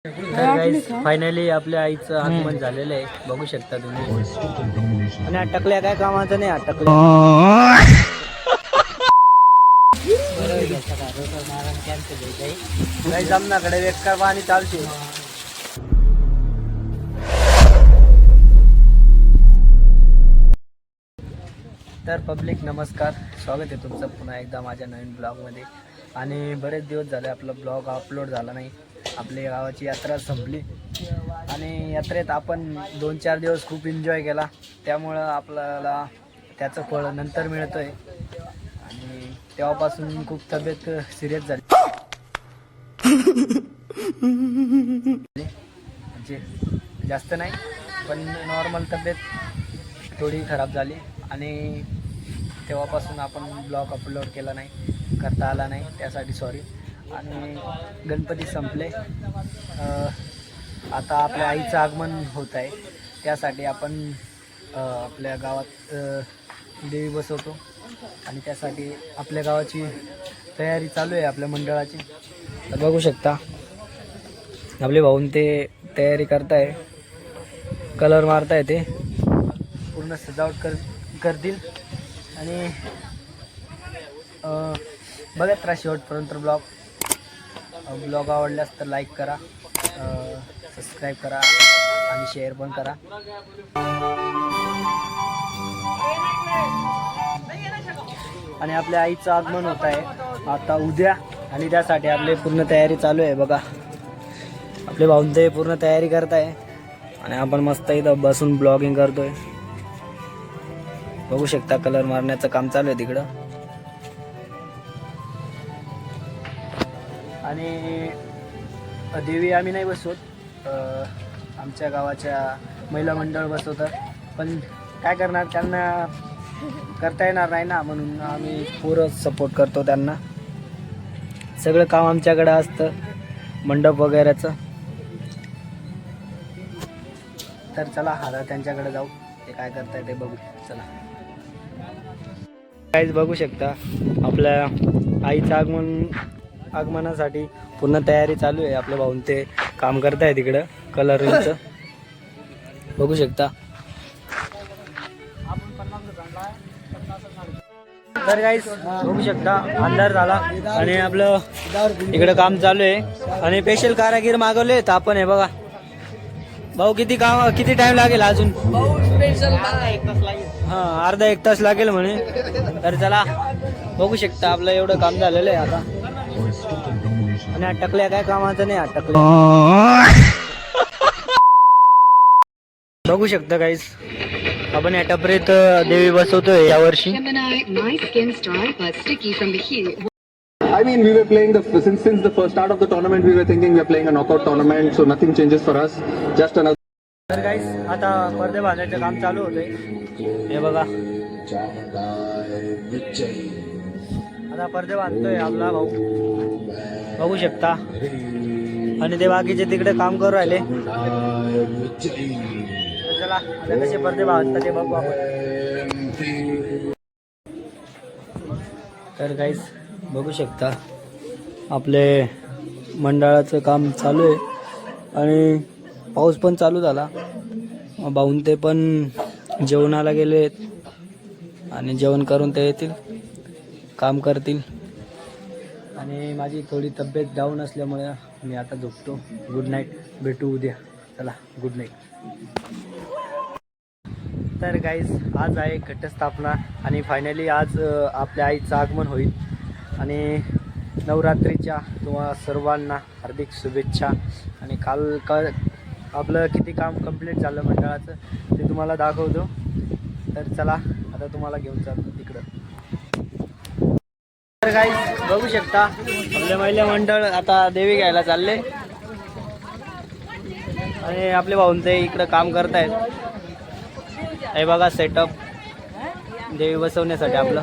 तर गाईस फायनली आपल्या आईचं आगमन झालेलं आहे, बघू शकता तुम्ही. आणि अटकल्या काय कामाचं नाही, अटकल्या आमनाकडे वेक्कार पाणी चालते. तर पब्लिक नमस्कार, स्वागत आहे तुमचं पुन्हा एकदा माझ्या नवीन ब्लॉगमध्ये. आणि बरेच दिवस झाले आपला ब्लॉग अपलोड झाला नाही. आपल्या गावाची यात्रा संपली आणि यात्रेत आपण 2-4 दिवस खूप एन्जॉय केला, त्यामुळं आपल्याला त्याचं फळ नंतर मिळतं आहे. आणि तेव्हापासून खूप तब्येत सिरियस झाली, म्हणजे जास्त नाही पण नॉर्मल तब्येत थोडी खराब झाली. आणि तेव्हापासून आपण ब्लॉग अपलोड केला नाही, करता आला नाही, त्यासाठी सॉरी. आणि गणपती संपले, आता आपल्या आईचं आगमन होत आहे, त्यासाठी आपण आपल्या गावात देवी बसवतो. आणि त्यासाठी आपल्या गावाची तयारी चालू आहे, आपल्या मंडळाची. तर बघू शकता आपले भाऊन ते तयारी करताय, कलर मारताय, ते पूर्ण सजावट करतील. आणि बघत राहा शेवटपर्यंत ब्लॉग आवडल्यास तर लाईक करा, सबस्क्राईब करा आणि शेअर पण करा. आणि आपल्या आईचं आगमन होत आहे आता उद्या, आणि त्यासाठी आपली पूर्ण तयारी चालू आहे. बघा आपले भाऊन ते पूर्ण तयारी करत आहे आणि आपण मस्त इथं बसून ब्लॉगिंग करतोय. बघू शकता कलर मारण्याचं काम चालू आहे तिकडं. आणि देवी आम्ही नाही बसवत, आमच्या गावाच्या महिला मंडळ बसवतात, पण काय करणार, त्यांना करता येणार नाही ना, म्हणून आम्ही पुरं सपोर्ट करतो त्यांना. सगळं काम आमच्याकडं असतं, मंडप वगैरेचं. तर चला आता त्यांच्याकडे जाऊ, ते काय करताय ते बघू. चला काहीच बघू शकता आपल्या आईचं आगमनासाठी पूर्ण तयारी चालू आहे. आपल्या भाऊन ते काम करताय तिकडं कलरिंगचं, बघू शकता. तर गाईस बघू शकता अंधार झाला आणि आपलं इकडं काम चालू आहे. आणि स्पेशल कारागीर मागवले तर आपण हे बघा. भाऊ किती टाइम लागेल अजून? हां, अर्धा एक तास लागेल म्हणे. तर चला बघू शकता आपलं एवढं काम झालेलं आहे आता. आणि अटकल्या काय कामाचं नाही, अटकल्या बघू शकता गाईस. आपण या टपरीत देवी बसवतोय यावर्षी. I mean, we were playing since the first start of the tournament, we were thinking we are playing a knockout tournament, so nothing changes for us. Just another. तर गाईस आता पडदे बांधायचं काम चालू होतंय, हे बघा. आता पडदे बांधतोय आपला भाऊ, बघू शकता. आणि ते बाकीचे तिकडे काम करू राहिले. चला आता कसे पडदे बांधतात ते बघू आपण. तर गाईस बघू शकता आपले मंडळाचं काम चालू आहे आणि पाऊस पण चालू झाला. भाऊन ते पण जेवणाला गेले आणि जेवण करून ते येतील, काम करतील. आणि माझी थोडी तब्येत डाऊन असल्यामुळे मी आता झोपतो. गुड नाईट, भेटू उद्या. चला गुड नाईट. तर गाईज आज आहे घटस्थापना आणि फायनली आज आपल्या आईचं आगमन होईल. आणि नवरात्रीच्या तुम्हा सर्वांना हार्दिक शुभेच्छा. आणि काल आपलं किती काम कंप्लीट झालं मंडळाचं ते तुम्हाला दाखवतो. तर चला आता तुम्हाला घेऊन चालतो तिकडं. तर गाईज बघू शकता आपले महिला मंडळ आता देवी घ्यायला चालले आणि आपले भाऊन ते इकडं काम करतायत. हे बघा सेटअप देवी बसवण्यासाठी आपलं.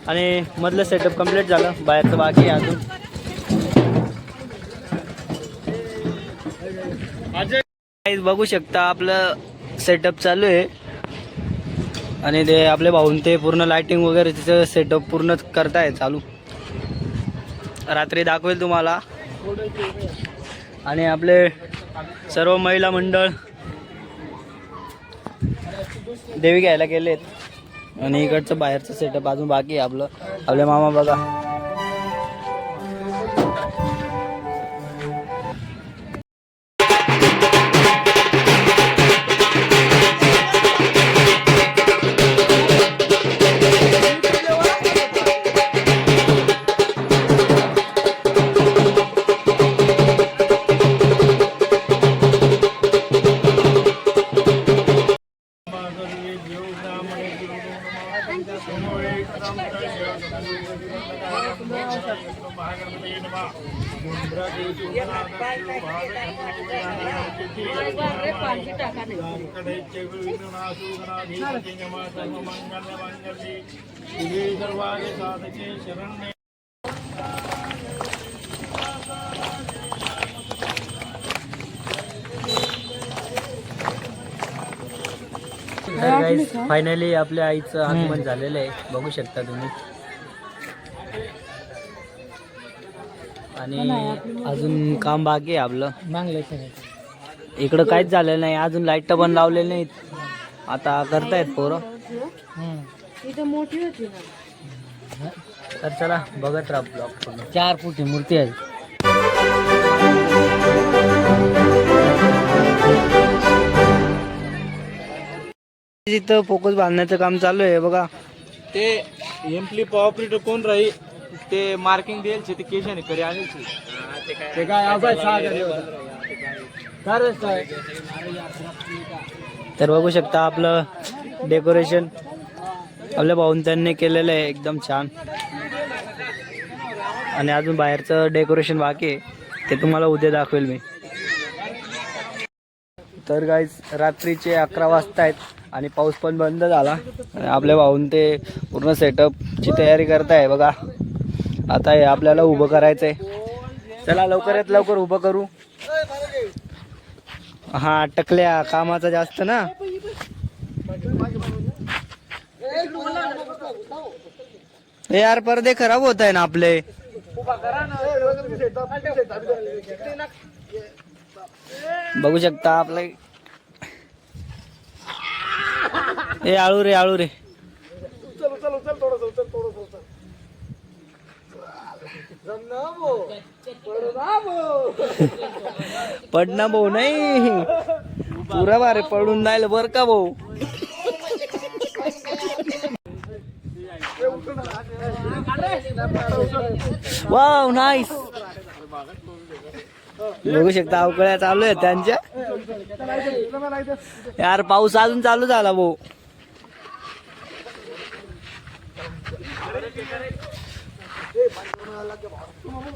आणि मधलं सेटअप कंप्लीट झालं, बाहेरचं बाकी आहे अजून. बघू शकता आपलं सेटअप चालू आहे. आणि ते आपले भाऊन ते पूर्ण लाइटिंग वगैरे तिचं सेटअप पूर्ण करताय चालू. रात्री दाखवेल तुम्हाला. आणि आपले सर्व महिला मंडळ देवी घ्यायला गेलेत आणि इकडचं बाहेरचं सेटअप अजून बाकी आहे आपलं. आपले मामा बघा. फायनली आपल्या आईचं आगमन झालेलं आहे, बघू शकता तुम्ही. आणि अजून काम बाकी आहे आपलं. इकडं काहीच झालेलं नाही अजून, लाईट पण लावलेली नाहीत. आता करतायत पोरं. तर चला बघत राहा ब्लॉग. 4 फुटी मूर्ती आहे. तिथं फोकस बांधण्याचं काम चालू आहे बघा. ते एम्प्लिफ ऑपरेटर कोण राही ते मार्किंग द्यायचे ते केशाने करे आले ते काय. तर बघू शकता आपलं डेकोरेशन आपल्या भाऊन त्यांनी केलेलं आहे एकदम छान. आणि अजून बाहेरचं डेकोरेशन बाकी आहे, ते तुम्हाला उद्या दाखवेल मी. तर गाईज रात्रीचे 11 वाजता आहेत आणि पाऊस पण बंद झाला. आपल्या भाऊन ते पूर्ण सेटअपची तयारी करताय बघा. आता हे आपल्याला उभं करायचंय. चला लवकरात लवकर उभं करू. हा टकल्या कामाचा जास्त ना. हे यार पडदे खराब होत आहे ना आपले. बघू शकता आपले. ए आळू रे आळू रे. पडना भाऊ नाही पुरा बारे पडून जाईल बर का भाऊ. Wow nice. बघू शकता अवकळ्या चालू आहेत त्यांच्या. यार पाऊस अजून चालू झाला भाऊ.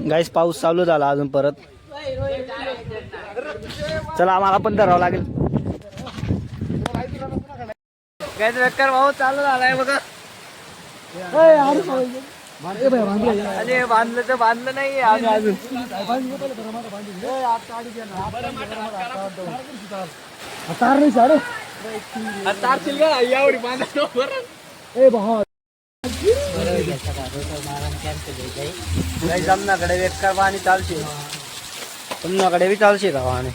गाईस पाऊस चालू झाला अजून परत. चला आम्हाला पण धरावं लागेल. गाईस बेकार भाऊ चालू झालाय बघा. अरे बांधलं तर बांधलं नाही अजून. जमनाकडे बेकार पाणी चालશે. तुमच्याकडे बी चालશે का पाणी.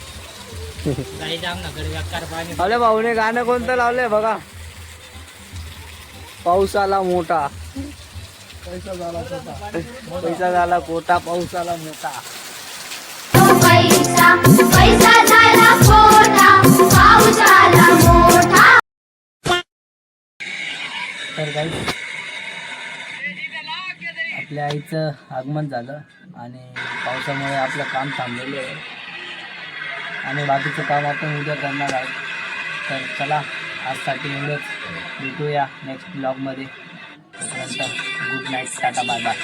अरे भाऊने गाणं कोणतं लावलंय बघा. पाऊस आला मोठा पैसा झाला कोटा पाऊस आला मोठा. पैसा झाला कोटा पाऊस आला मोठा. तर काही आपल्या आईचं आगमन झालं आणि पावसामुळे आपलं काम थांबलेलं आहे आणि बाकीचं काम आपण उद्या करणार आहोत. तर चला आजसाठी एवढंच. भेटूया नेक्स्ट ब्लॉगमध्ये. तोपर्यंत good night, tata bye bye.